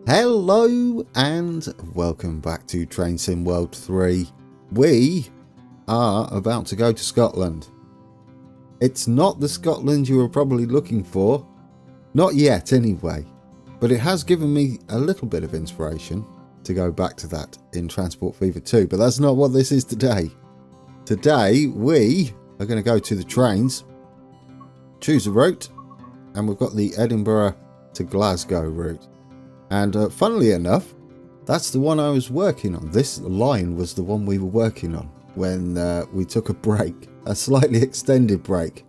Hello and welcome back to Train Sim World 3. We are about to go to Scotland. It's not the Scotland you were probably looking for. Not yet anyway. But it has given me a little bit of inspiration to go back to that in Transport Fever 2. But that's not what this is today. Today we are going to go to the trains, choose a route, and we've got the Edinburgh to Glasgow route. And funnily enough, that's the one I was working on. This line was the one we were working on when we took a break, a slightly extended break.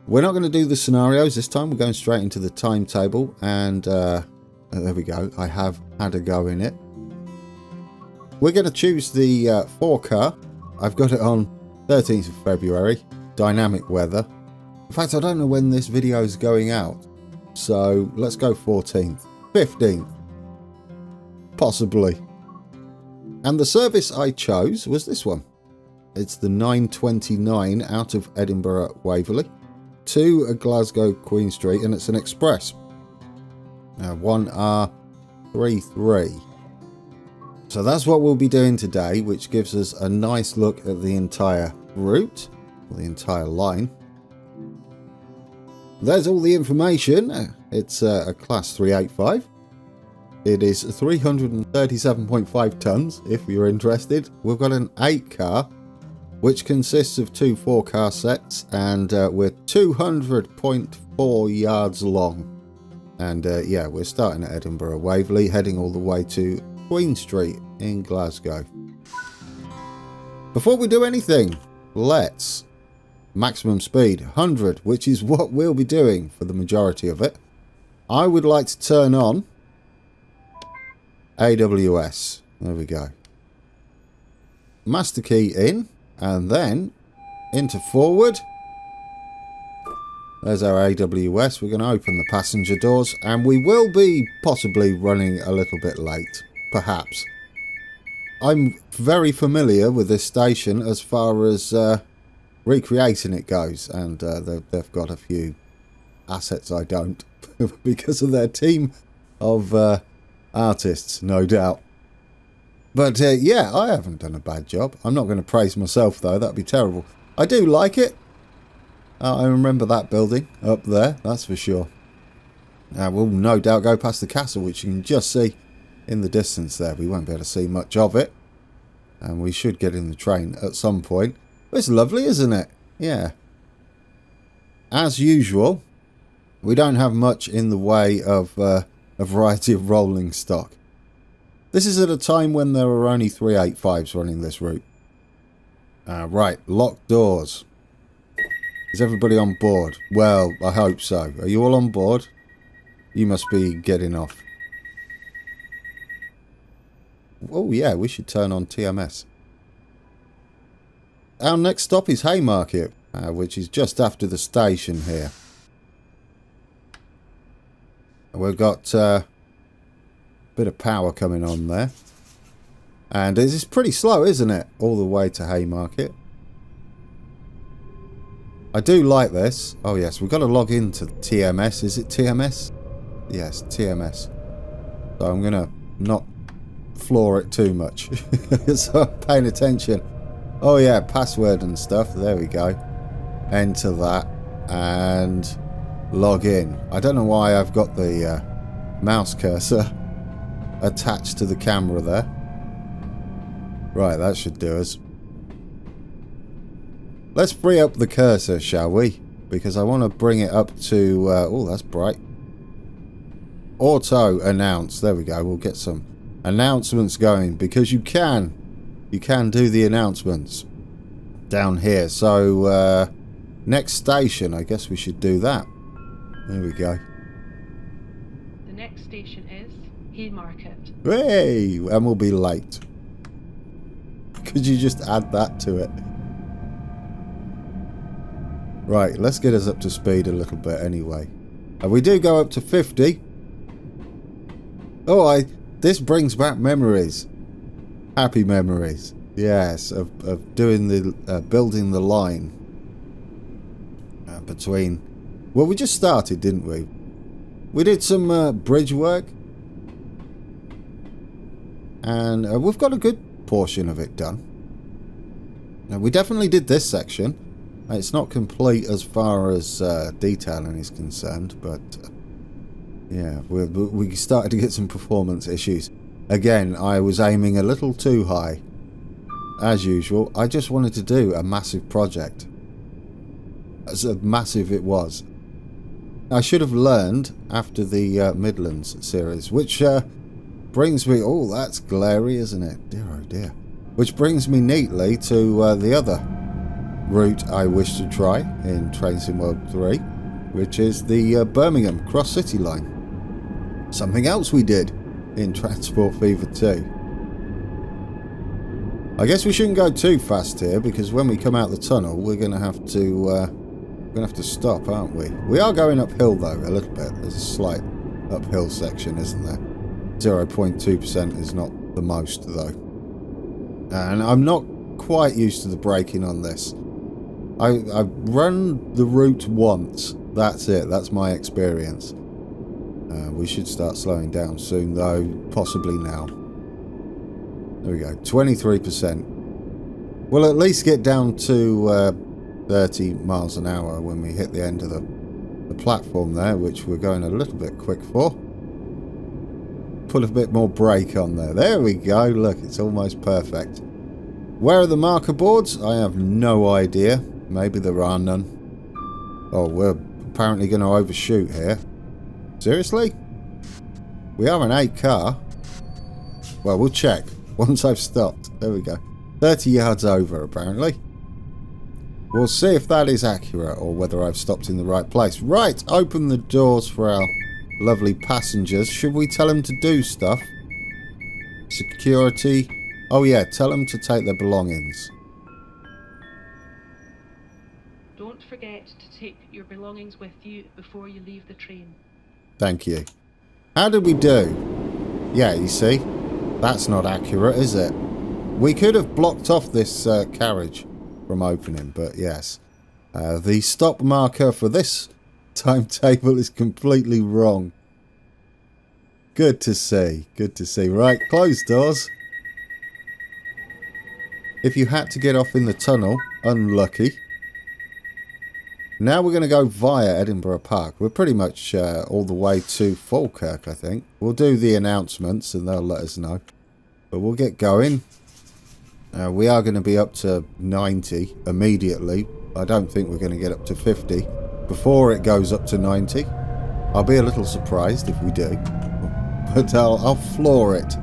We're not going to do the scenarios this time. We're going straight into the timetable. And there we go. I have had a go in it. We're going to choose the 4 car. I've got it on 13th of February. Dynamic weather. In fact, I don't know when this video is going out. So let's go 14th. 15th, possibly. And the service I chose was this one. It's the 9:29 out of Edinburgh Waverley to Glasgow Queen Street, and it's an express. 1R33. So that's what we'll be doing today, which gives us a nice look at the entire route, the entire line. There's all the information. It's a class 385. It is 337.5 tons, if you're interested. We've got an 8 car, which consists of 2 4 car sets, and we're 200.4 yards long. And yeah, we're starting at Edinburgh Waverley, heading all the way to Queen Street in Glasgow. Before we do anything, let's maximum speed 100, which is what we'll be doing for the majority of it. I would like to turn on AWS. There we go. Master key in, and then into forward. There's our AWS. We're going to open the passenger doors, and we will be possibly running a little bit late, perhaps. I'm very familiar with this station as far as recreating it goes, and they've got a few assets I don't because of their team of artists, no doubt. But yeah, I haven't done a bad job. I'm not going to praise myself though, that'd be terrible. I do like it. I remember that building up there, that's for sure. We'll no doubt go past the castle, which you can just see in the distance there. We won't be able to see much of it, and we should get in the train at some point. It's lovely, isn't it? Yeah. As usual, we don't have much in the way of a variety of rolling stock. This is at a time when there are only 385s running this route. Right, locked doors. Is everybody on board? Well, I hope so. Are you all on board? You must be getting off. Oh yeah, we should turn on TMS. Our next stop is Haymarket, which is just after the station here. We've got a bit of power coming on there. And it's pretty slow, isn't it? All the way to Haymarket. I do like this. Oh yes, we've got to log into TMS. Is it TMS? Yes, TMS. So I'm going to not floor it too much. So I'm paying attention. Oh yeah, password and stuff. There we go. Enter that and log in. I don't know why I've got the mouse cursor attached to the camera there. Right, that should do us. Let's free up the cursor, shall we? Because I want to bring it up to... oh, that's bright. Auto announce. There we go. We'll get some announcements going, because you can do the announcements down here. So next station, I guess we should do that. There we go. The next station is Haymarket. Hey, and we'll be late. Could you just add that to it? Right, let's get us up to speed a little bit anyway. We do go up to 50. Oh, this brings back memories. Happy memories. Yes, of doing the building the line between. Well, we just started, didn't we? We did some bridge work And we've got a good portion of it done. Now, we definitely did this section. It's not complete as far as detailing is concerned, but yeah, we started to get some performance issues. Again, I was aiming a little too high. As usual, I just wanted to do a massive project. As massive it was. I should have learned after the Midlands series, which brings me... Oh, that's glary, isn't it? Dear oh dear. Which brings me neatly to the other route I wish to try in Train Sim World 3, which is the Birmingham Cross-City line. Something else we did in Transport Fever 2. I guess we shouldn't go too fast here, because when we come out the tunnel, we're going to have to stop, aren't we? We are going uphill though, a little bit. There's a slight uphill section, isn't there? 0.2% is not the most though. And I'm not quite used to the braking on this. I've run the route once. That's it. That's my experience. We should start slowing down soon though, possibly now. There we go, 23%. We'll at least get down to 30 miles an hour when we hit the end of the platform there, which we're going a little bit quick for. Put a bit more brake on there. There we go, look, it's almost perfect. Where are the marker boards? I have no idea. Maybe there are none. Oh, we're apparently going to overshoot here. Seriously? We are an 8 car. Well, we'll check once I've stopped. There we go. 30 yards over, apparently. We'll see if that is accurate or whether I've stopped in the right place. Right, open the doors for our lovely passengers. Should we tell them to do stuff? Security. Oh yeah, tell them to take their belongings. Don't forget to take your belongings with you before you leave the train. Thank you. How did we do? Yeah, you see? That's not accurate, is it? We could have blocked off this carriage from opening, but yes. The stop marker for this timetable is completely wrong. Good to see. Good to see. Right, close doors. If you had to get off in the tunnel, unlucky. Now we're going to go via Edinburgh Park. We're pretty much all the way to Falkirk, I think. We'll do the announcements and they'll let us know. But we'll get going. We are going to be up to 90 immediately. I don't think we're going to get up to 50 before it goes up to 90. I'll be a little surprised if we do. But I'll floor it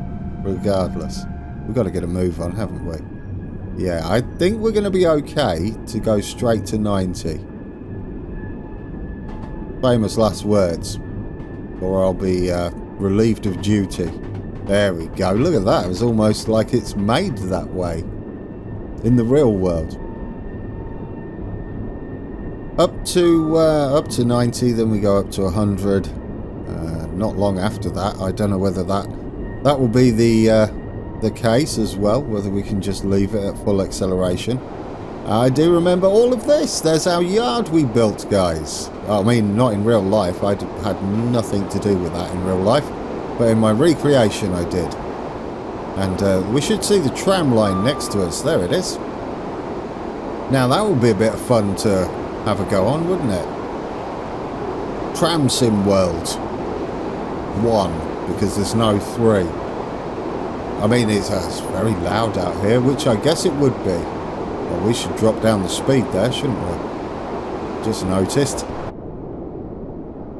regardless. We've got to get a move on, haven't we? Yeah, I think we're going to be okay to go straight to 90. Famous last words. Or I'll be relieved of duty. There we go. Look at that. It was almost like it's made that way. In the real world. Up to 90, then we go up to 100. Not long after that. I don't know whether that will be the case as well. Whether we can just leave it at full acceleration. I do remember all of this. There's our yard we built, guys. I mean, not in real life. I had nothing to do with that in real life. But in my recreation, I did. And we should see the tram line next to us. There it is. Now, that would be a bit of fun to have a go on, wouldn't it? Tram Sim World 1, because there's no 3. I mean, it's very loud out here, which I guess it would be. Well, we should drop down the speed there, shouldn't we? Just noticed.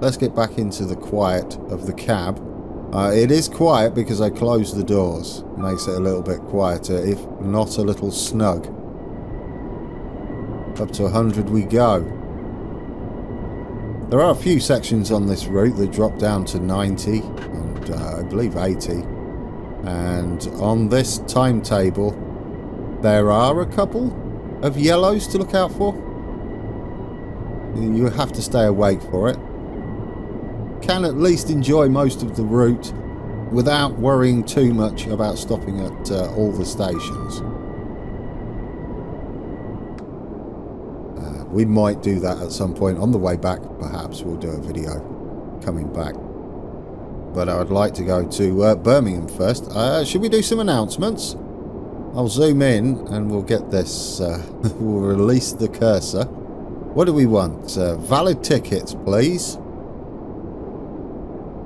Let's get back into the quiet of the cab. It is quiet because I closed the doors. Makes it a little bit quieter, if not a little snug. Up to 100 we go. There are a few sections on this route that drop down to 90 and I believe 80. And on this timetable, there are a couple of yellows to look out for. You have to stay awake for it. Can at least enjoy most of the route without worrying too much about stopping at all the stations. We might do that at some point on the way back. Perhaps we'll do a video coming back. but I would like to go to Birmingham first. Should we do some announcements? I'll zoom in and we'll get this. We'll release the cursor. What do we want? Valid tickets, please.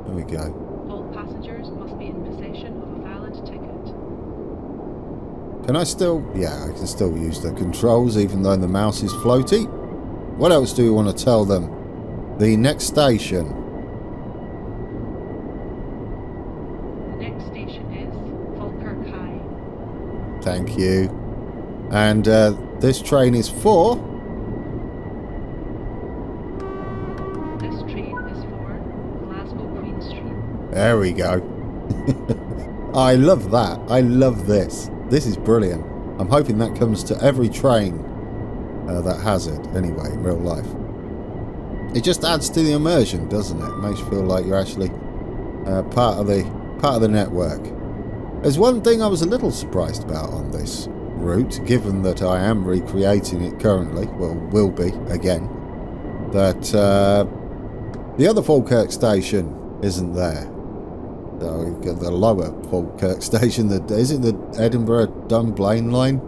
There we go. All passengers must be in possession of a valid ticket. Can I still... Yeah, I can still use the controls even though the mouse is floaty. What else do we want to tell them? The next station. The next station is Falkirk High. Thank you. And this train is for... This train is for Glasgow Queen Street. There we go. I love that. I love this. This is brilliant. I'm hoping that comes to every train that has it, anyway, in real life. It just adds to the immersion, doesn't it? It makes you feel like you're actually part of the network. There's one thing I was a little surprised about on this route, given that I am recreating it currently, well, will be again, that the other Falkirk station isn't there. So we've got the lower Falkirk station. Is it the Edinburgh Dunblane line?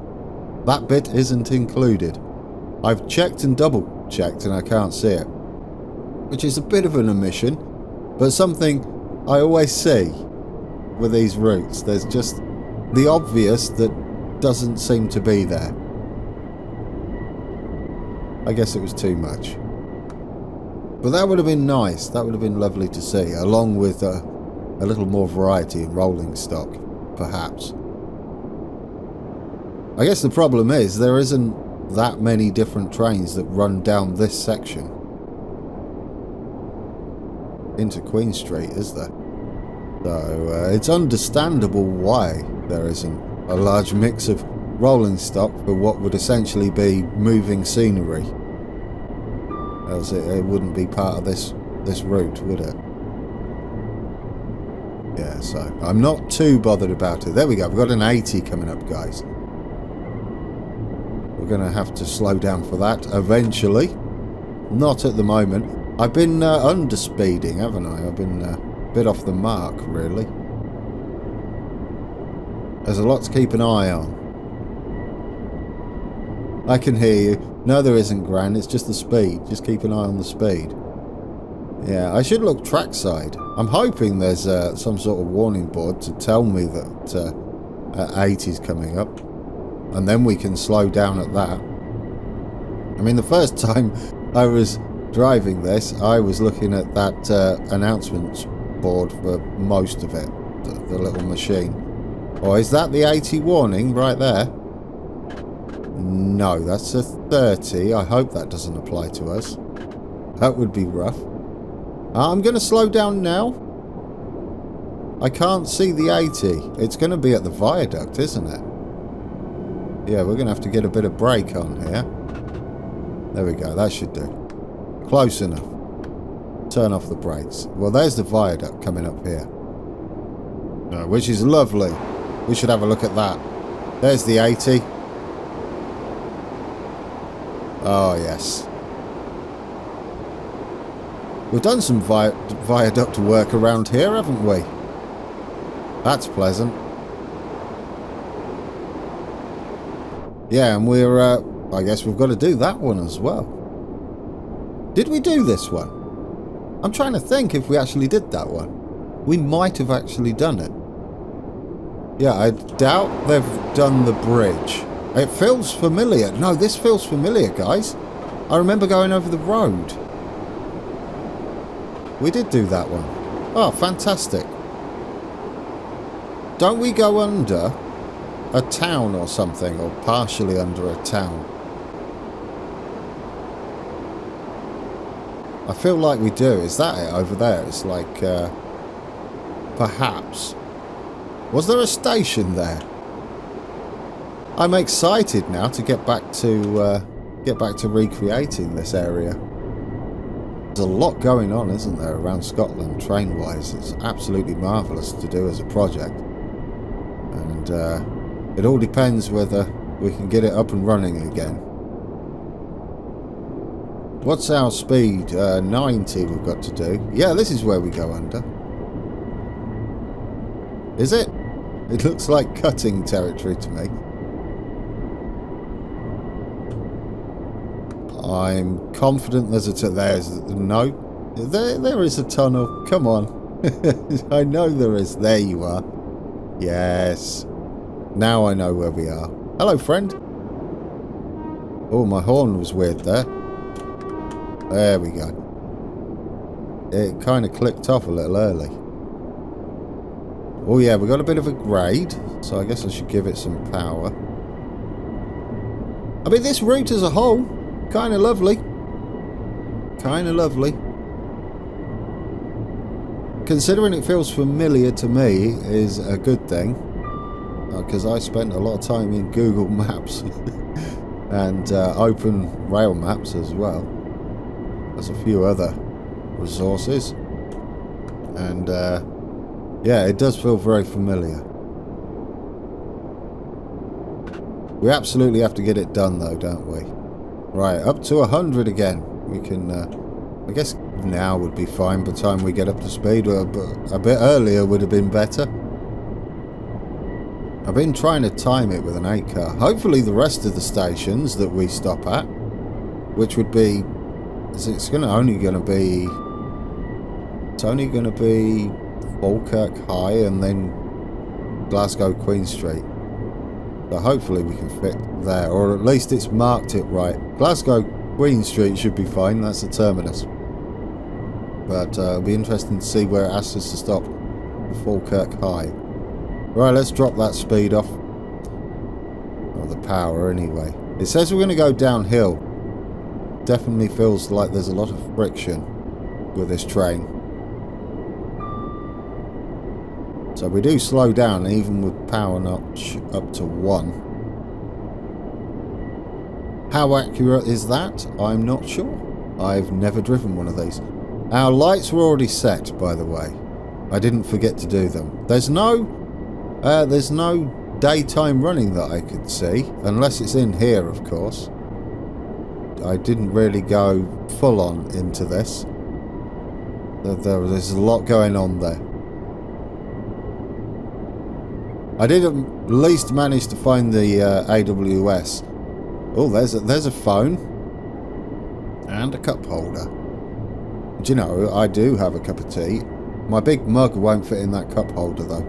That bit isn't included. I've checked and double checked and I can't see it, which is a bit of an omission, but something I always see with these routes. There's just the obvious that doesn't seem to be there. I guess it was too much, but that would have been nice. That would have been lovely to see, along with a little more variety in rolling stock, perhaps. I guess the problem is there isn't that many different trains that run down this section into Queen Street, is there? So it's understandable why there isn't a large mix of rolling stock for what would essentially be moving scenery, as it wouldn't be part of this route, would it? Yeah, so I'm not too bothered about it. There we go, we've got an 80 coming up, guys. We're going to have to slow down for that eventually. Not at the moment. I've been underspeeding, haven't I? I've been a bit off the mark, really. There's a lot to keep an eye on. I can hear you. No, there isn't, Gran. It's just the speed. Just keep an eye on the speed. Yeah, I should look trackside. I'm hoping there's some sort of warning board to tell me that 80's coming up. And then we can slow down at that. I mean, the first time I was driving this, I was looking at that announcements board for most of it. The little machine. Oh, is that the 80 warning right there? No, that's a 30. I hope that doesn't apply to us. That would be rough. I'm going to slow down now. I can't see the 80. It's going to be at the viaduct, isn't it? Yeah, we're going to have to get a bit of brake on here. There we go, that should do. Close enough. Turn off the brakes. Well, there's the viaduct coming up here. Which is lovely. We should have a look at that. There's the 80. Oh, yes. We've done some viaduct work around here, haven't we? That's pleasant. Yeah, and we're, I guess we've got to do that one as well. Did we do this one? I'm trying to think if we actually did that one. We might have actually done it. Yeah, I doubt they've done the bridge. It feels familiar. No, this feels familiar, guys. I remember going over the road. We did do that one. Oh, fantastic. Don't we go under a town or something, or partially under a town? I feel like we do. Is that it over there? It's like, perhaps. Was there a station there? I'm excited now to get back to recreating this area. There's a lot going on, isn't there, around Scotland, train-wise. It's absolutely marvellous to do as a project. And it all depends whether we can get it up and running again. What's our speed? 90 we've got to do. Yeah, this is where we go under. Is it? It looks like cutting territory to me. I'm confident there's a there's no. There is a tunnel. Come on. I know there is. There you are. Yes. Now I know where we are. Hello, friend. Oh, my horn was weird there. There we go. It kind of clicked off a little early. Oh yeah, we got a bit of a grade, so I guess I should give it some power. I mean, this route as a whole, kind of lovely. Kind of lovely. Considering it feels familiar to me is a good thing, because I spent a lot of time in Google Maps and Open Rail Maps as well. There's a few other resources, and yeah, it does feel very familiar. We absolutely have to get it done though, don't we? Right, up to 100 again. We can, I guess now would be fine by the time we get up to speed, but a bit earlier would have been better. I've been trying to time it with an 8 car. Hopefully the rest of the stations that we stop at, which would be, it's only going to be Falkirk High and then Glasgow Queen Street. So hopefully we can fit there, or at least it's marked it right. Glasgow Queen Street should be fine, that's the terminus. But it'll be interesting to see where it asks us to stop for Falkirk High. Right, let's drop that speed off. Or the power anyway. It says we're going to go downhill. Definitely feels like there's a lot of friction with this train. So we do slow down even with power notch up to 1. How accurate is that? I'm not sure. I've never driven one of these. Our lights were already set, by the way. I didn't forget to do them. There's no daytime running that I could see, unless it's in here, of course. I didn't really go full on into this. There's a lot going on there. I did at least manage to find the AWS. Oh, there's a phone and a cup holder. Do you know, I do have a cup of tea. My big mug won't fit in that cup holder though.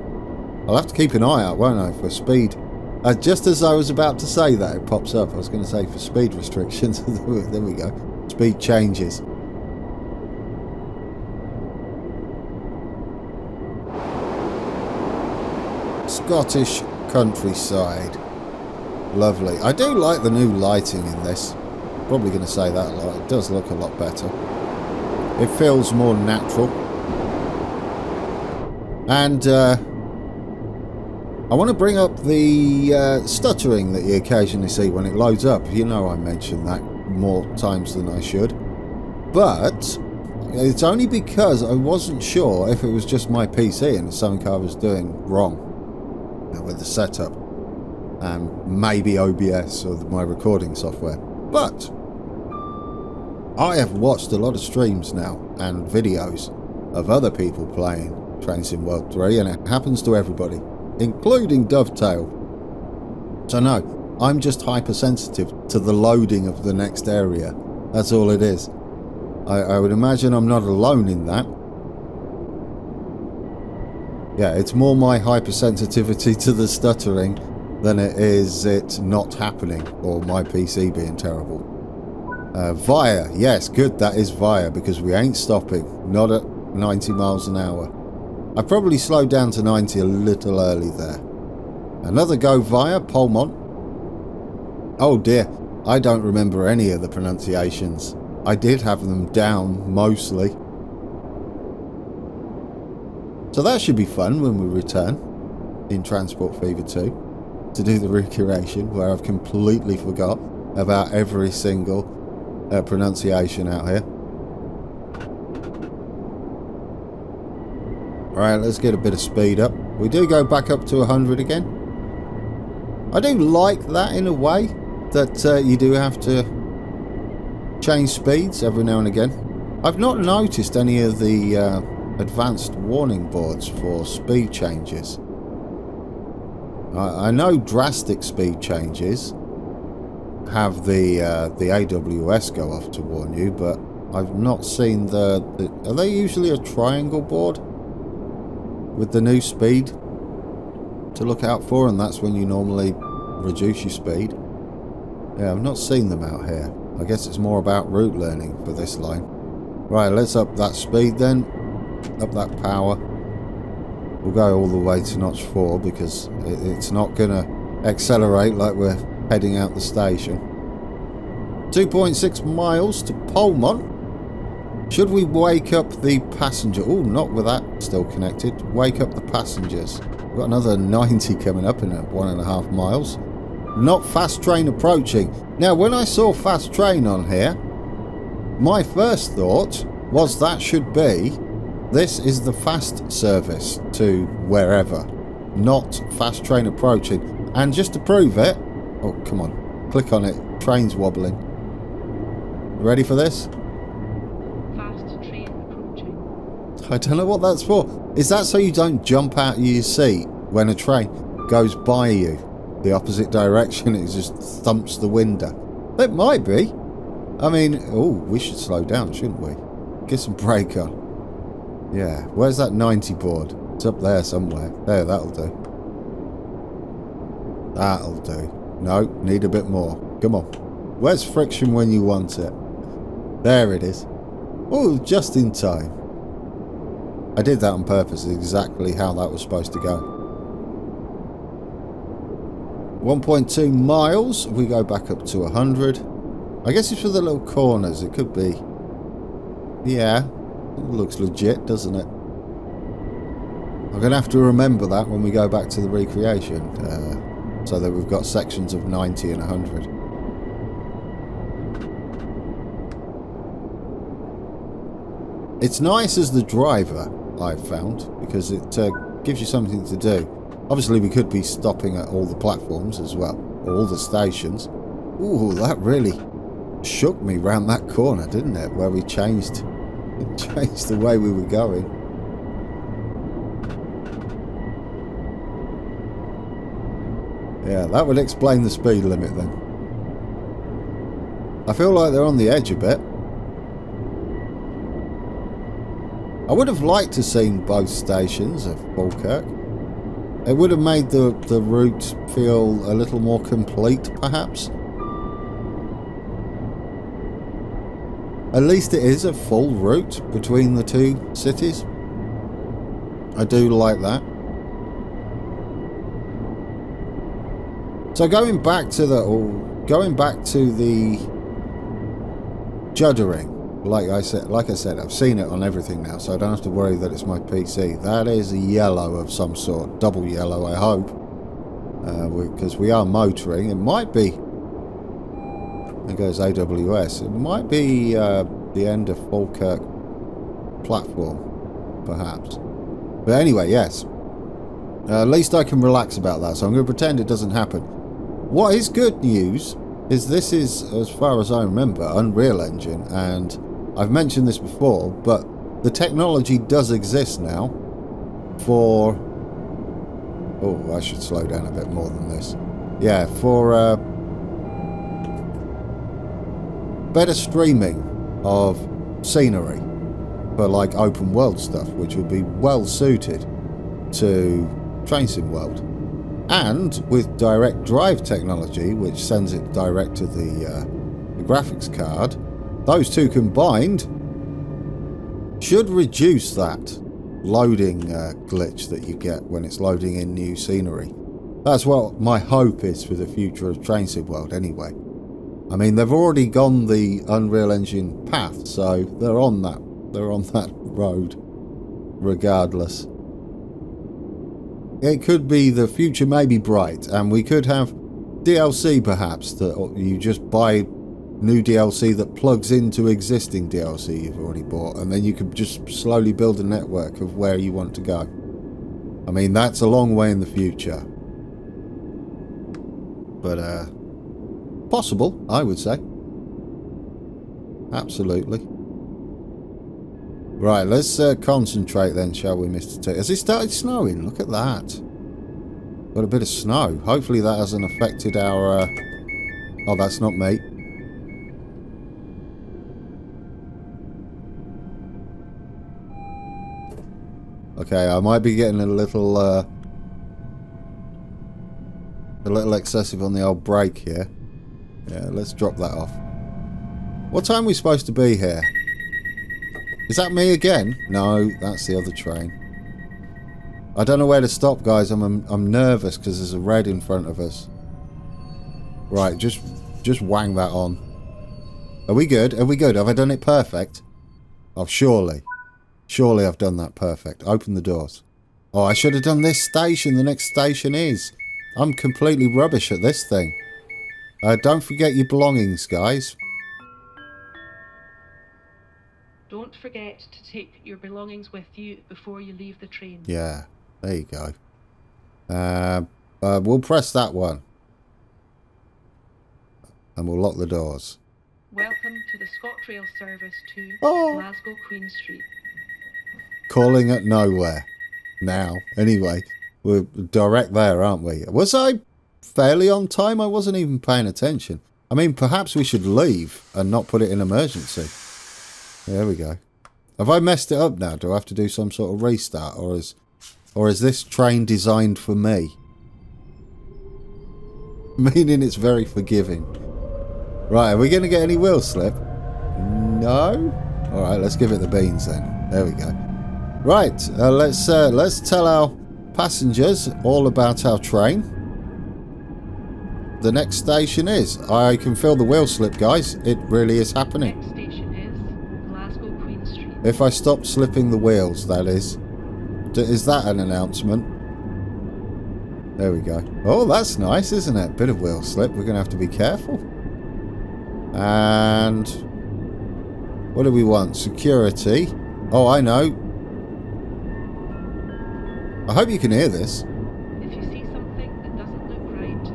I'll have to keep an eye out, won't I, for speed. Just as I was about to say that, it pops up. I was going to say for speed restrictions. There we go. Speed changes. Scottish countryside. Lovely. I do like the new lighting in this. Probably going to say that a lot. It does look a lot better. It feels more natural. And I want to bring up the stuttering that you occasionally see when it loads up. You know I mentioned that more times than I should. But it's only because I wasn't sure if it was just my PC and something I was doing wrong with the setup. And maybe OBS or my recording software. But I have watched a lot of streams now and videos of other people playing Train Sim World 3, and it happens to everybody, including Dovetail. So no, I'm just hypersensitive to the loading of the next area. That's all it is. I would imagine I'm not alone in that. Yeah, it's more my hypersensitivity to the stuttering than it is it not happening or my PC being terrible. Via, yes, good, that is Via, because we ain't stopping, not at 90 miles an hour. I probably slowed down to 90 a little early there. Another go Via, Polmont. Oh dear, I don't remember any of the pronunciations. I did have them down, mostly. So that should be fun when we return in Transport Fever 2 to do the recuration, where I've completely forgot about every single pronunciation out here. Alright, let's get a bit of speed up. We do go back up to 100 again. I do like that in a way, that you do have to change speeds every now and again. I've not noticed any of the advanced warning boards for speed changes. I know drastic speed changes have the AWS go off to warn you, but I've not seen the... Are they usually a triangle board with the new speed to look out for, and that's when you normally reduce your speed? Yeah, I've not seen them out here. I guess it's more about route learning for this line. Right, let's up that speed then. Up that power. We'll go all the way to notch 4 because it's not going to accelerate like we're heading out the station. 2.6 miles to Polmont. Should we wake up the passenger? Oh, not with that still connected. Wake up the passengers. We've got another 90 coming up in 1.5 miles. Not fast train approaching. Now, when I saw fast train on here, my first thought was that should be, this is the fast service to wherever, not fast train approaching. And just to prove it, oh, come on, click on it, train's wobbling. Ready for this? Fast train approaching. I don't know what that's for. Is that so you don't jump out of your seat when a train goes by you the opposite direction? It just thumps the window. It might be. I mean, oh, we should slow down, shouldn't we? Get some brake on. Yeah, where's that 90 board? It's up there somewhere. There, that'll do. That'll do. No, need a bit more. Come on. Where's friction when you want it? There it is. Oh, just in time. I did that on purpose, exactly how that was supposed to go. 1.2 miles. We go back up to 100. I guess it's for the little corners. It could be. Yeah. It looks legit, doesn't it? I'm going to have to remember that when we go back to the recreation. So that we've got sections of 90 and 100. It's nice as the driver, I've found, because it gives you something to do. Obviously, we could be stopping at all the platforms as well, or all the stations. Ooh, that really shook me round that corner, didn't it? Where we changed the way we were going. Yeah, that would explain the speed limit then. I feel like they're on the edge a bit. I would have liked to have seen both stations of Falkirk. It would have made the route feel a little more complete, perhaps. At least it is a full route between the two cities. I do like that. So going back to the juddering, like I said, I've seen it on everything now, so I don't have to worry that it's my PC. That is a yellow of some sort, double yellow, I hope, because we are motoring. It might be. There goes AWS. It might be the end of Falkirk platform, perhaps. But anyway, yes. At least I can relax about that, so I'm going to pretend it doesn't happen. What is good news is this is, as far as I remember, Unreal Engine, and I've mentioned this before, but the technology does exist now for... Oh, I should slow down a bit more than this. Yeah, for better streaming of scenery for like open world stuff, which would be well suited to Train Sim World. And with direct drive technology, which sends it direct to the graphics card, those two combined should reduce that loading glitch that you get when it's loading in new scenery. That's what my hope is for the future of Train Sim World anyway. I mean, they've already gone the Unreal Engine path, so they're on that road regardless. It could be the future may be bright, and we could have DLC perhaps, that you just buy new DLC that plugs into existing DLC you've already bought, and then you could just slowly build a network of where you want to go. I mean, that's a long way in the future. But, possible, I would say. Absolutely. Right, let's concentrate then, shall we, Mr. T? Has it started snowing? Look at that. Got a bit of snow. Hopefully that hasn't affected our... Oh, that's not me. Okay, I might be getting a little excessive on the old brake here. Yeah, let's drop that off. What time are we supposed to be here? Is that me again? No, that's the other train. I don't know where to stop, guys. I'm nervous because there's a red in front of us. Right, just wang that on. Are we good? Are we good? Have I done it perfect? Oh, surely. Surely I've done that perfect. Open the doors. Oh, I should have done this station. The next station is. I'm completely rubbish at this thing. Don't forget your belongings, guys. Don't forget to take your belongings with you before you leave the train. Yeah, there you go. We'll press that one. And we'll lock the doors. Welcome to the ScotRail service to Glasgow Queen Street. Calling at nowhere. Now. Anyway, we're direct there, aren't we? Was I fairly on time? I wasn't even paying attention. I mean, perhaps we should leave and not put it in emergency. There we go. Have I messed it up now? Do I have to do some sort of restart? Or is this train designed for me? Meaning it's very forgiving. Right, are we going to get any wheel slip? No? Alright, let's give it the beans then. There we go. Right, let's tell our passengers all about our train. The next station is... I can feel the wheel slip, guys. It really is happening. Next station is Glasgow Queen Street. If I stop slipping the wheels, that is. Is that an announcement? There we go. Oh, that's nice, isn't it? Bit of wheel slip. We're going to have to be careful. And... what do we want? Security. Oh, I know. I hope you can hear this. If you see something that doesn't look right,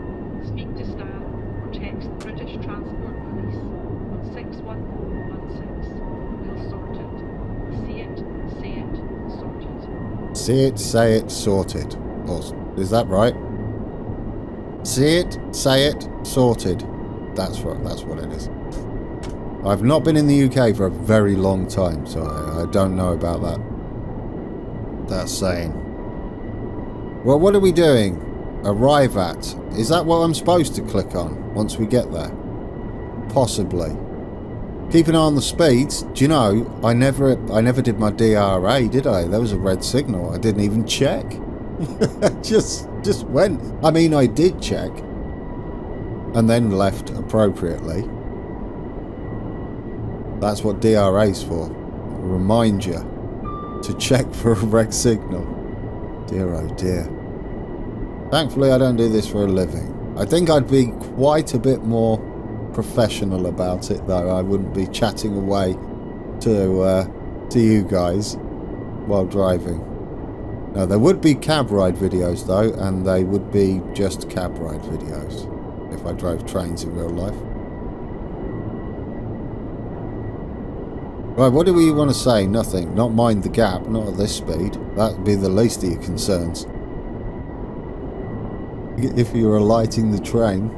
speak to staff or text the British Transport Police on 61016. We'll sort it. See it, say it, sort it. See it, say it, sorted. Oh, is that right? See it, say it, sorted. That's right, that's what it is. I've not been in the UK for a very long time, so I don't know about that. That's saying. Well, what are we doing? Arrive at. Is that what I'm supposed to click on once we get there? Possibly. Keep an eye on the speeds. Do you know, I never did my DRA, did I? There was a red signal. I didn't even check. just went. I mean, I did check. And then left appropriately. That's what DRA's for. Remind you to check for a red signal. Dear oh dear. Thankfully I don't do this for a living. I think I'd be quite a bit more professional about it though. I wouldn't be chatting away to you guys while driving. Now there would be cab ride videos though, and they would be just cab ride videos if I drove trains in real life. Right, what do we want to say? Nothing. Not mind the gap, not at this speed. That'd be the least of your concerns. If you're alighting the train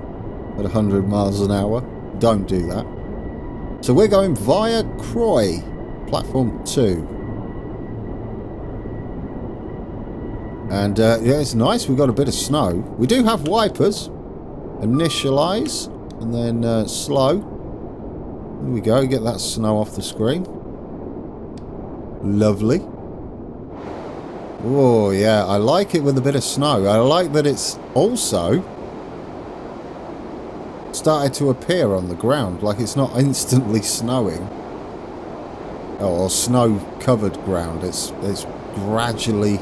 at 100 miles an hour, don't do that. So we're going via Croy, platform 2. And yeah, it's nice. We've got a bit of snow. We do have wipers. Initialize and then slow. There we go, get that snow off the screen. Lovely. Oh yeah, I like it with a bit of snow. I like that it's also started to appear on the ground, like it's not instantly snowing. Or snow-covered ground. It's gradually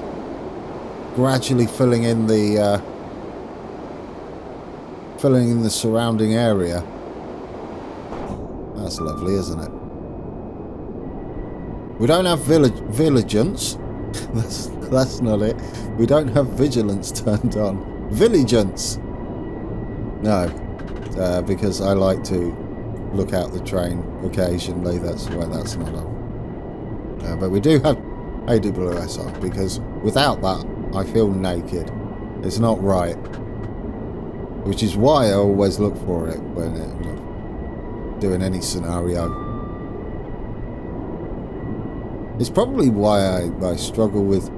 filling in the surrounding area. That's lovely, isn't it? We don't have vigilance. That's not it. We don't have vigilance turned on. Vigilance. No, because I like to look out the train occasionally. That's why that's not on. But we do have AWS on because without that, I feel naked. It's not right. Which is why I always look for it when doing any scenario. It's probably why I struggle with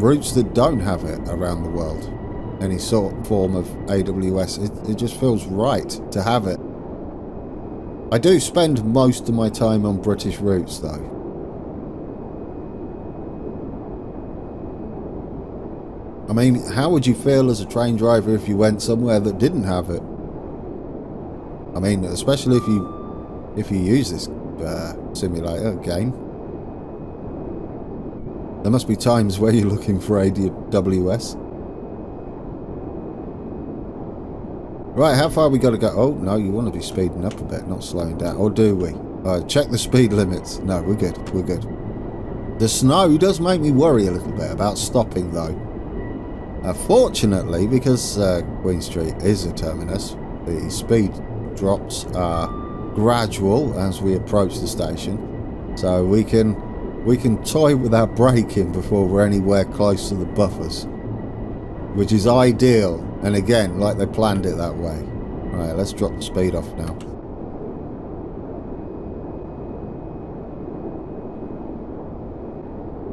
routes that don't have it around the world. Any sort of form of AWS. It just feels right to have it. I do spend most of my time on British routes though. I mean, how would you feel as a train driver if you went somewhere that didn't have it? I mean, especially if you use this simulator game. There must be times where you're looking for AWS. Right, how far we got to go? Oh, no, you want to be speeding up a bit, not slowing down. Or do we? Check the speed limits. No, we're good. We're good. The snow does make me worry a little bit about stopping, though. Fortunately, because Queen Street is a terminus, the speed drops are gradual as we approach the station. So we can toy with our braking before we're anywhere close to the buffers, which is ideal. And again, like they planned it that way. Right, let's drop the speed off now.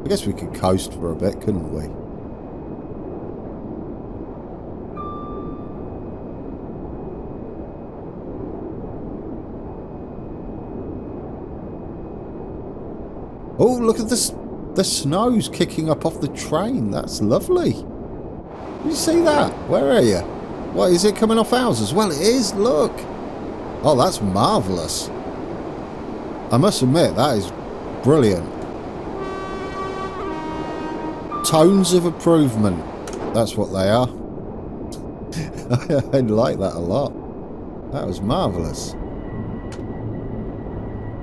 I guess we could coast for a bit, couldn't we? Oh, look at this. The snow's kicking up off the train. That's lovely. Did you see that? Where are you? What, is it coming off ours as well? It is, look. Oh, that's marvellous. I must admit, that is brilliant. Tones of improvement. That's what they are. I like that a lot. That was marvellous.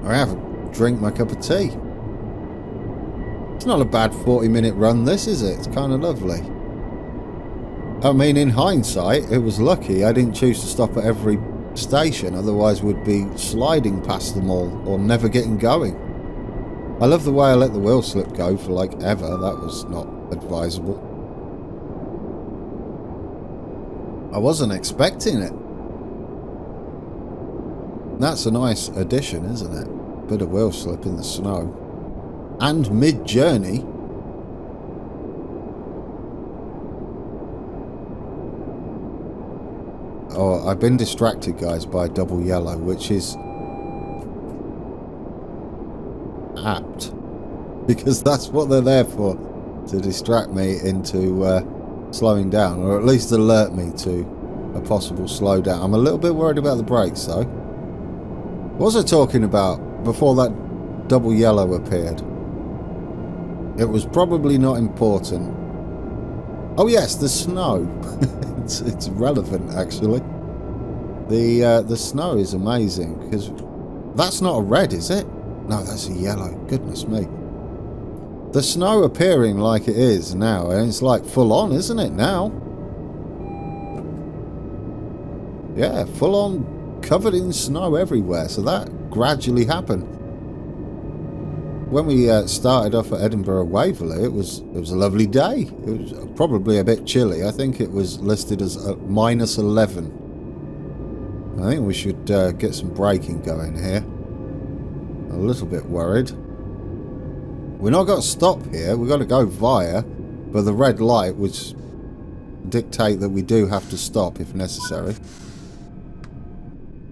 I have a drink my cup of tea. It's not a bad 40-minute run, this, is it? It's kind of lovely. I mean, in hindsight, it was lucky I didn't choose to stop at every station, otherwise we'd be sliding past them all, or never getting going. I love the way I let the wheel slip go for like ever. That was not advisable. I wasn't expecting it. That's a nice addition, isn't it? Bit of wheel slip in the snow. And mid-journey. Oh, I've been distracted, guys, by double yellow, which is apt. Because that's what they're there for. To distract me into slowing down. Or at least alert me to a possible slowdown. I'm a little bit worried about the brakes, though. What was I talking about before that double yellow appeared? It was probably not important. Oh yes, the snow. it's relevant actually. The snow is amazing because that's not a red, is it? No, that's a yellow. Goodness me. The snow appearing like it is now, and it's like full on, isn't it now? Yeah, full on covered in snow everywhere. So that gradually happened. When we started off at Edinburgh Waverley, it was a lovely day. It was probably a bit chilly. I think it was listed as -11. I think we should get some braking going here. A little bit worried. We're not got to stop here. We've got to go via, but the red light would dictate that we do have to stop if necessary.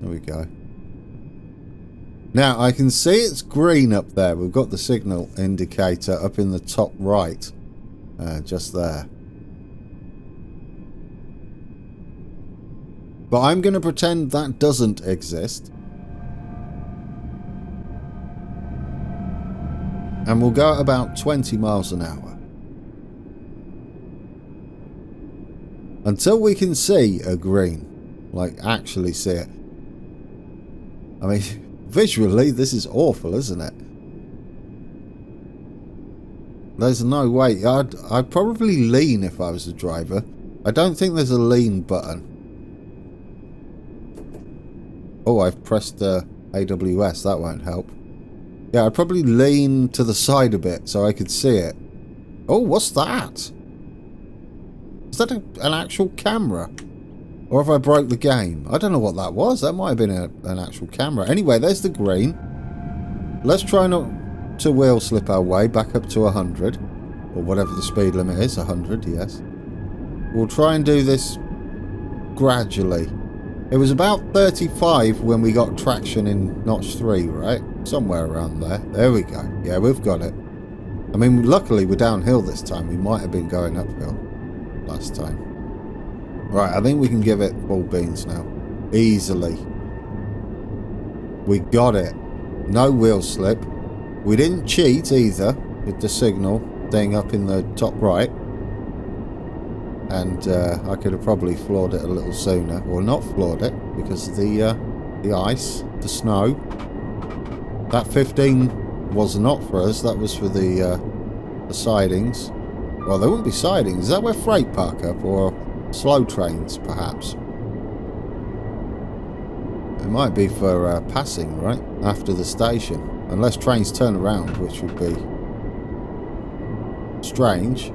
There we go. Now, I can see it's green up there. We've got the signal indicator up in the top right. Just there. But I'm going to pretend that doesn't exist. And we'll go at about 20 miles an hour. Until we can see a green. Like, actually see it. I mean... visually, this is awful, isn't it? There's no way. I'd probably lean if I was the driver. I don't think there's a lean button. Oh, I've pressed AWS. That won't help. Yeah, I'd probably lean to the side a bit so I could see it. Oh, what's that? Is that an actual camera? Or have I broke the game? I don't know what that was. That might have been an actual camera. Anyway, there's the green. Let's try not to wheel slip our way back up to 100. Or whatever the speed limit is. 100, yes. We'll try and do this gradually. It was about 35 when we got traction in notch 3, right? Somewhere around there. There we go. Yeah, we've got it. I mean, luckily we're downhill this time. We might have been going uphill last time. Right, I think we can give it full beans now. Easily. We got it. No wheel slip. We didn't cheat either with the signal thing up in the top right. And I could have probably floored it a little sooner. Or not floored it because of the ice, the snow. That 15 was not for us. That was for the sidings. Well, there wouldn't be sidings. Is that where freight park up? Or slow trains, perhaps? It might be for passing, right? After the station. Unless trains turn around, which would be strange.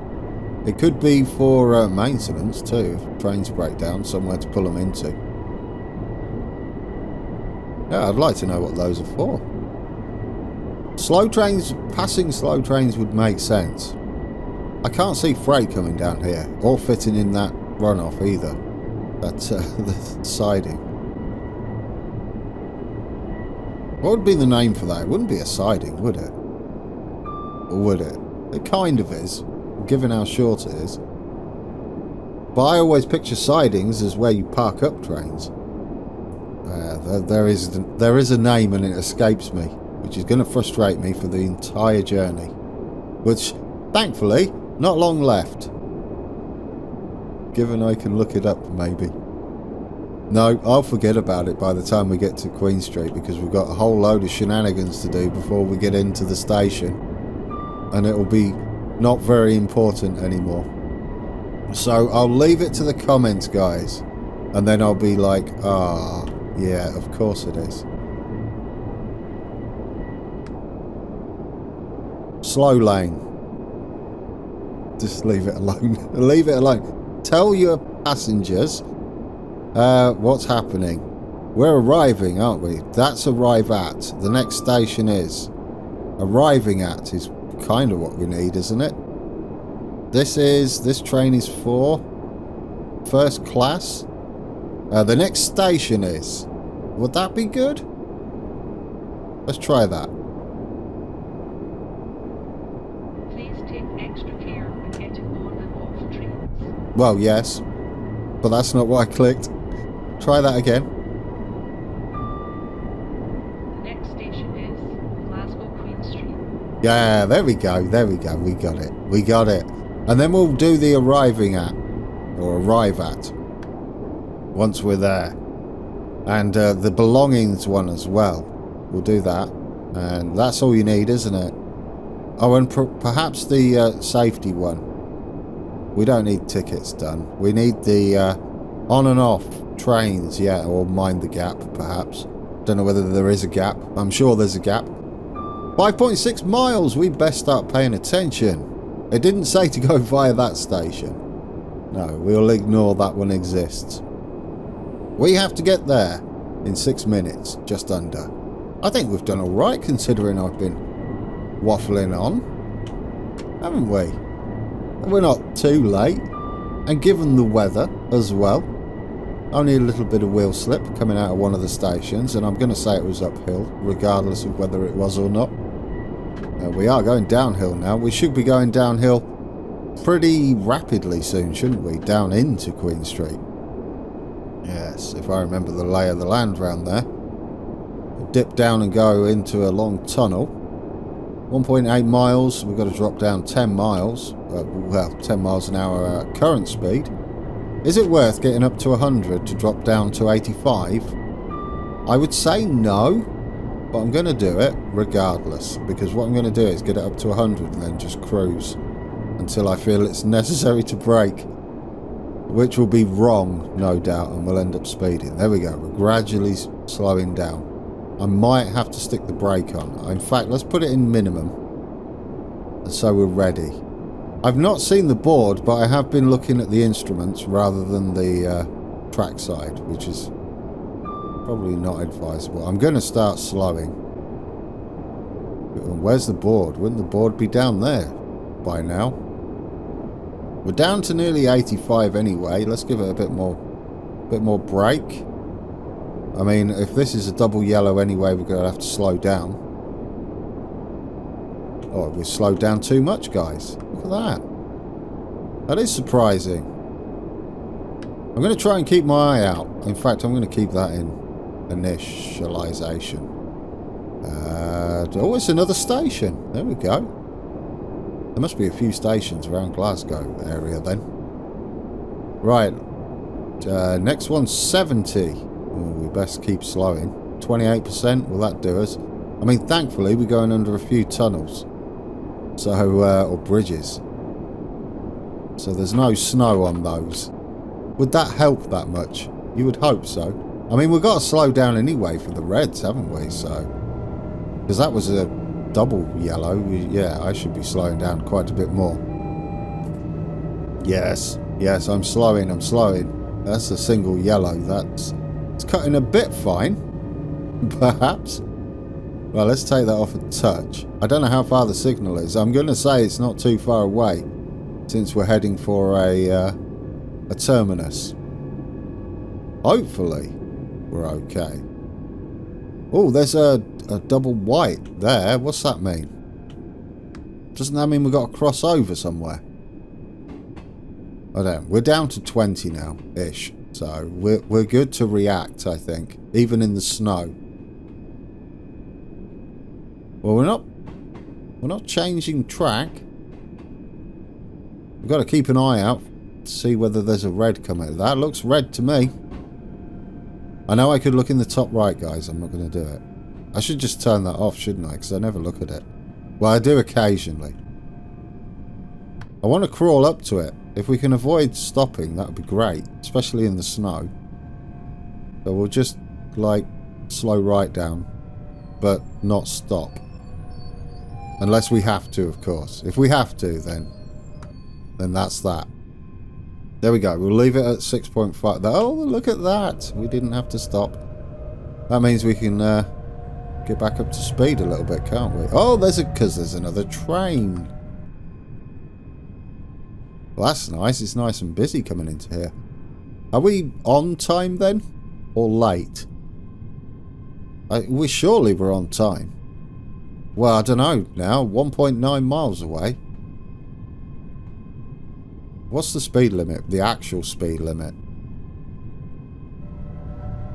It could be for maintenance too, if trains break down, somewhere to pull them into. Yeah, I'd like to know what those are for. Slow trains, passing slow trains would make sense. I can't see freight coming down here, or fitting in that runoff either. That's the siding. What would be the name for that? It wouldn't be a siding, would it? Or would it? It kind of is, given how short it is. But I always picture sidings as where you park up trains. There is a name and it escapes me, which is going to frustrate me for the entire journey. Which, thankfully, not long left. Given I can look it up, maybe. No, I'll forget about it by the time we get to Queen Street, because we've got a whole load of shenanigans to do before we get into the station. And it'll be not very important anymore. So I'll leave it to the comments, guys. And then I'll be like, yeah, of course it is. Slow lane. Just leave it alone. Leave it alone. Tell your passengers what's happening. We're arriving, aren't we? That's arrive at. The next station is. Arriving at is kind of what we need, isn't it? This train is for first class. The next station is. Would that be good? Let's try that. Please take extra care when getting on and off trains. Well, yes. But that's not what I clicked. Try that again. The next station is Glasgow Queen Street. Yeah, there we go. There we go. We got it. We got it. And then we'll do the arriving at. Or arrive at. Once we're there. And the belongings one as well. We'll do that. And that's all you need, isn't it? Oh, and perhaps the safety one. We don't need tickets done. We need the on and off trains, yeah, or mind the gap, perhaps. Don't know whether there is a gap. I'm sure there's a gap. 5.6 miles. We best start paying attention. It didn't say to go via that station. No, we'll ignore that one exists. We have to get there in 6 minutes, just under. I think we've done all right, considering I've been waffling on, haven't we? We're not too late, and given the weather as well, only a little bit of wheel slip coming out of one of the stations, and I'm going to say it was uphill, regardless of whether it was or not. We are going downhill now. We should be going downhill pretty rapidly soon, shouldn't we? Down into Queen Street. Yes, if I remember the lay of the land round there. Dip down and go into a long tunnel. 1.8 miles, we've got to drop down 10 miles. Well, 10 miles an hour current speed. Is it worth getting up to 100 to drop down to 85? I would say no, but I'm going to do it regardless, because what I'm going to do is get it up to 100 and then just cruise until I feel it's necessary to brake, which will be wrong, no doubt, and we'll end up speeding. There we go, we're gradually slowing down. I might have to stick the brake on. In fact, let's put it in minimum, and so we're ready. I've not seen the board, but I have been looking at the instruments rather than the track side, which is probably not advisable. I'm going to start slowing. Where's the board? Wouldn't the board be down there by now? We're down to nearly 85 anyway. Let's give it a bit more break. I mean, if this is a double yellow anyway, we're going to have to slow down. Oh, we've slowed down too much, guys. Look at that. That is surprising. I'm going to try and keep my eye out. In fact, I'm going to keep that in initialization. Oh, it's another station. There we go. There must be a few stations around Glasgow area then. Right. Next one's 70. Oh, we best keep slowing. 28%. Will that do us? I mean, thankfully, we're going under a few tunnels. So, or bridges. So there's no snow on those. Would that help that much? You would hope so. I mean, we've got to slow down anyway for the reds, haven't we? So, because that was a double yellow. Yeah, I should be slowing down quite a bit more. Yes, I'm slowing. That's a single yellow. It's cutting a bit fine, perhaps. Well, let's take that off a touch. I don't know how far the signal is. I'm going to say it's not too far away, since we're heading for a terminus. Hopefully, we're okay. Oh, there's a double white there. What's that mean? Doesn't that mean we've got to cross over somewhere? I don't know. We're down to 20 now, ish. So we're good to react, I think, even in the snow. Well, we're not changing track. We've got to keep an eye out to see whether there's a red coming. That looks red to me. I know I could look in the top right, guys. I'm not going to do it. I should just turn that off, shouldn't I? Because I never look at it. Well, I do occasionally. I want to crawl up to it. If we can avoid stopping, that would be great. Especially in the snow. So we'll just, like, slow right down. But not stop. Unless we have to, of course. If we have to, then that's that. There we go. We'll leave it at 6.5. Oh, look at that. We didn't have to stop. That means we can get back up to speed a little bit, can't we? Oh, because there's another train. Well, that's nice. It's nice and busy coming into here. Are we on time then? Or late? Surely we're on time. Well, I don't know now. 1.9 miles away. What's the speed limit? The actual speed limit.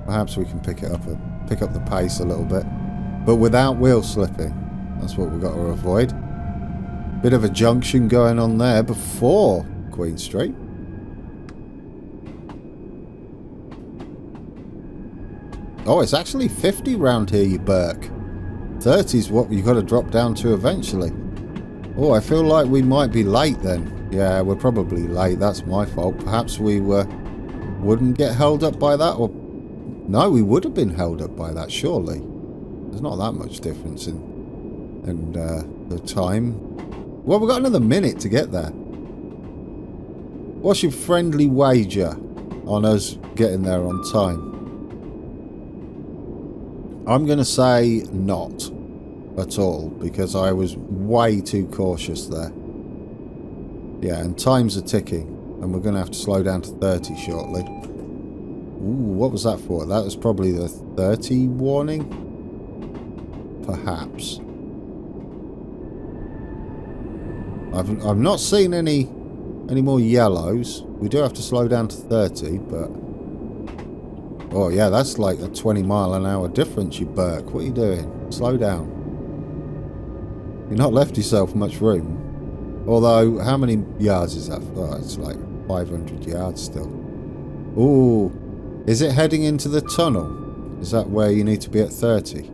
Perhaps we can pick up the pace a little bit, but without wheel slipping. That's what we've got to avoid. Bit of a junction going on there before Queen Street. Oh, it's actually 50 round here, you Burke. 30 is what you've got to drop down to eventually. Oh, I feel like we might be late then. Yeah, we're probably late. That's my fault. Perhaps we wouldn't get held up by that, or no, we would have been held up by that. Surely, there's not that much difference in the time. Well, we've got another minute to get there. What's your friendly wager on us getting there on time? I'm going to say not at all, because I was way too cautious there. Yeah, and times are ticking, and we're going to have to slow down to 30 shortly. Ooh, what was that for? That was probably the 30 warning? Perhaps. I've not seen any more yellows. We do have to slow down to 30, but... Oh, yeah, that's like a 20-mile-an-hour difference, you Burke. What are you doing? Slow down. You've not left yourself much room. Although, how many yards is that? Oh, it's like 500 yards still. Ooh. Is it heading into the tunnel? Is that where you need to be at 30?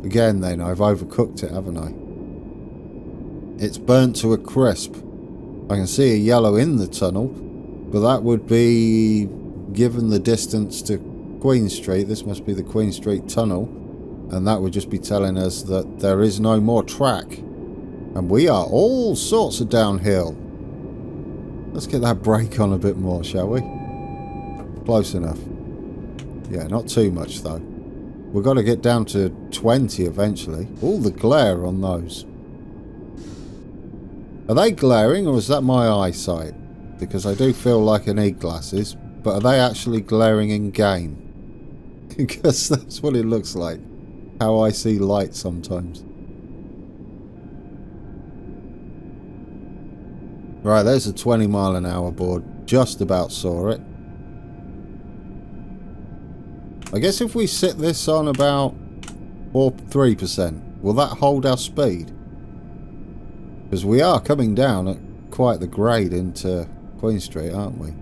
Again, then, I've overcooked it, haven't I? It's burnt to a crisp. I can see a yellow in the tunnel, but that would be, given the distance to Queen Street, this must be the Queen Street tunnel, and that would just be telling us that there is no more track. And we are all sorts of downhill. Let's get that brake on a bit more, shall we? Close enough. Yeah, not too much though. We've got to get down to 20 eventually. All the glare on those. Are they glaring or is that my eyesight? Because I do feel like I need glasses. But are they actually glaring in game? Because that's what it looks like. How I see light sometimes. Right, there's a 20 mile an hour board. Just about saw it. I guess if we sit this on about 3%, will that hold our speed? Because we are coming down at quite the grade into Queen Street, aren't we?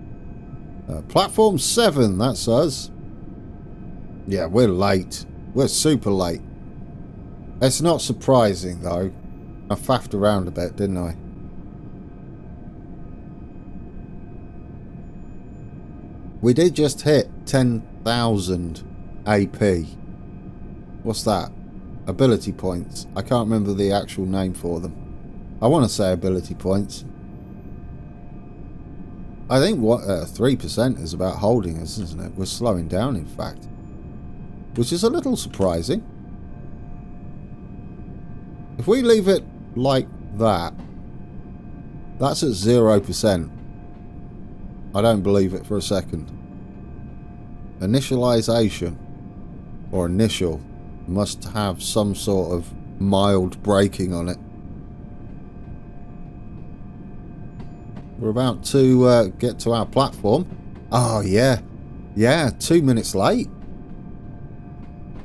Platform 7, that's us. Yeah, we're late. We're super late. It's not surprising, though. I faffed around a bit, didn't I? We did just hit 10,000 AP. What's that? Ability points. I can't remember the actual name for them. I want to say ability points. I think what 3% is about holding us, isn't it? We're slowing down, in fact. Which is a little surprising. If we leave it like that, that's at 0%. I don't believe it for a second. Initialization, or initial, must have some sort of mild braking on it. We're about to get to our platform. Oh, yeah. Yeah, 2 minutes late.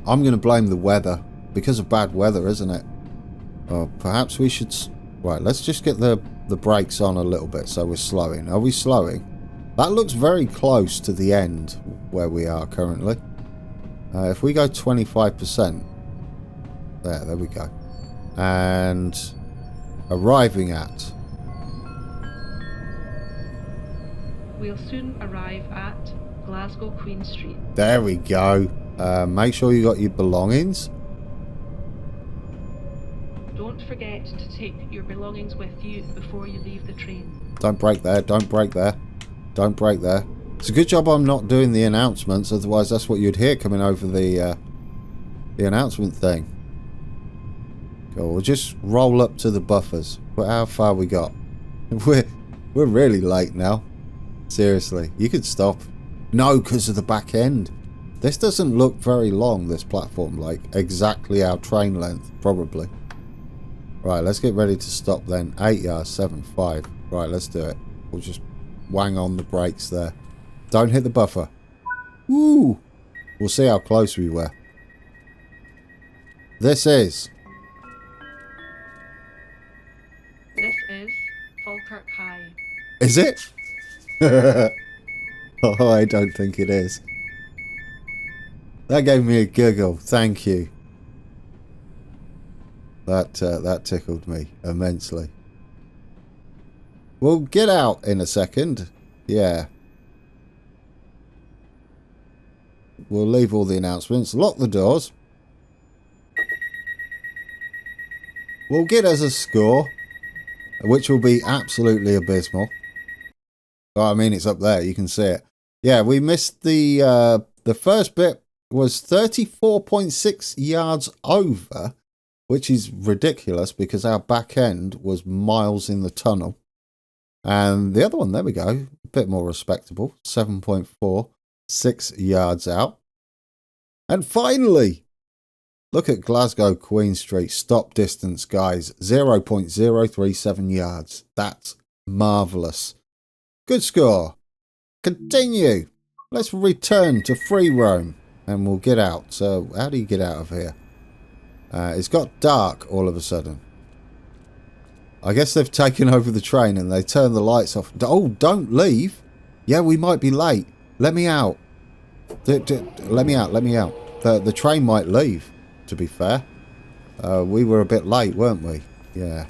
I'm going to blame the weather. Because of bad weather, isn't it? Perhaps we should... Right, let's just get the brakes on a little bit so we're slowing. Are we slowing? That looks very close to the end where we are currently. If we go 25%... There we go. And... arriving at... We'll soon arrive at Glasgow Queen Street. There we go. Make sure you got your belongings. Don't forget to take your belongings with you before you leave the train. Don't break there. Don't break there. Don't break there. It's a good job I'm not doing the announcements. Otherwise, that's what you'd hear coming over the announcement thing. Cool. We'll just roll up to the buffers. But how far we got? We're really late now. Seriously, you could stop. No, because of the back end. This doesn't look very long, this platform, like exactly our train length, probably. Right, let's get ready to stop then. 8 yards, 7.5. Right, let's do it. We'll just wang on the brakes there. Don't hit the buffer. Woo! We'll see how close we were. This is Falkirk High. Is it? Oh, I don't think it is. That gave me a giggle. Thank you. That tickled me immensely. We'll get out in a second. Yeah. We'll leave all the announcements. Lock the doors. We'll get us a score, which will be absolutely abysmal. Oh, I mean, it's up there. You can see it. Yeah, we missed the first bit was 34.6 yards over, which is ridiculous because our back end was miles in the tunnel. And the other one, there we go, a bit more respectable, 7.46 yards out. And finally, look at Glasgow Queen Street, stop distance, guys, 0.037 yards. That's marvellous. Good score. Continue. Let's return to free roam and we'll get out. So how do you get out of here? It's got dark all of a sudden. I guess they've taken over the train and they turned the lights off. Oh, don't leave. Yeah, we might be late. Let me out. Let me out. Let me out. The train might leave, to be fair. We were a bit late, weren't we? Yeah.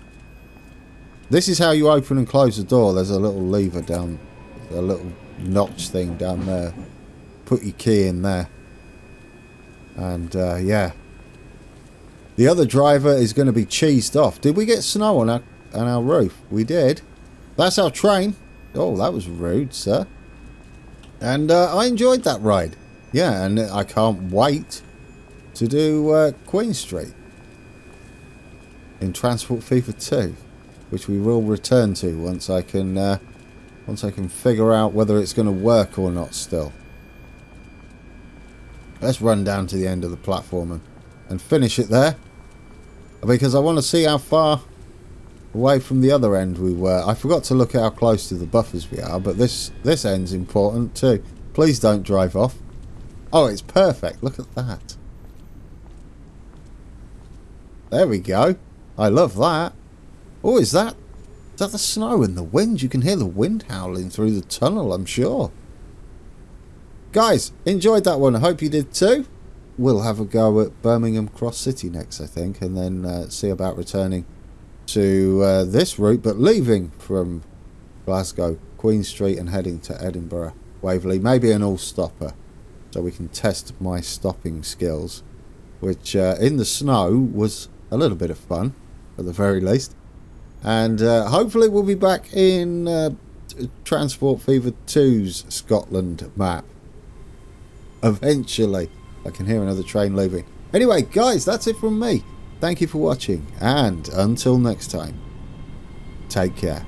This is how you open and close the door. There's a little lever down, a little notch thing down there. Put your key in there. And, yeah. The other driver is going to be cheesed off. Did we get snow on our roof? We did. That's our train. Oh, that was rude, sir. And I enjoyed that ride. Yeah, and I can't wait to do Queen Street in Transport Fever 2, which we will return to once I can figure out whether it's going to work or not still. Let's run down to the end of the platform and finish it there, because I want to see how far away from the other end we were. I forgot to look at how close to the buffers we are, but this end's important too. Please don't drive off. Oh, it's perfect. Look at that. There we go. I love that. Oh, is that the snow and the wind? You can hear the wind howling through the tunnel, I'm sure. Guys, enjoyed that one. I hope you did too. We'll have a go at Birmingham Cross City next, I think, and then see about returning to this route, but leaving from Glasgow Queen Street and heading to Edinburgh Waverley. Maybe an all-stopper, so we can test my stopping skills, which in the snow was a little bit of fun, at the very least. And hopefully we'll be back in Transport Fever 2's Scotland map eventually. I can hear another train leaving. Anyway, guys, that's it from me. Thank you for watching, and until next time, take care.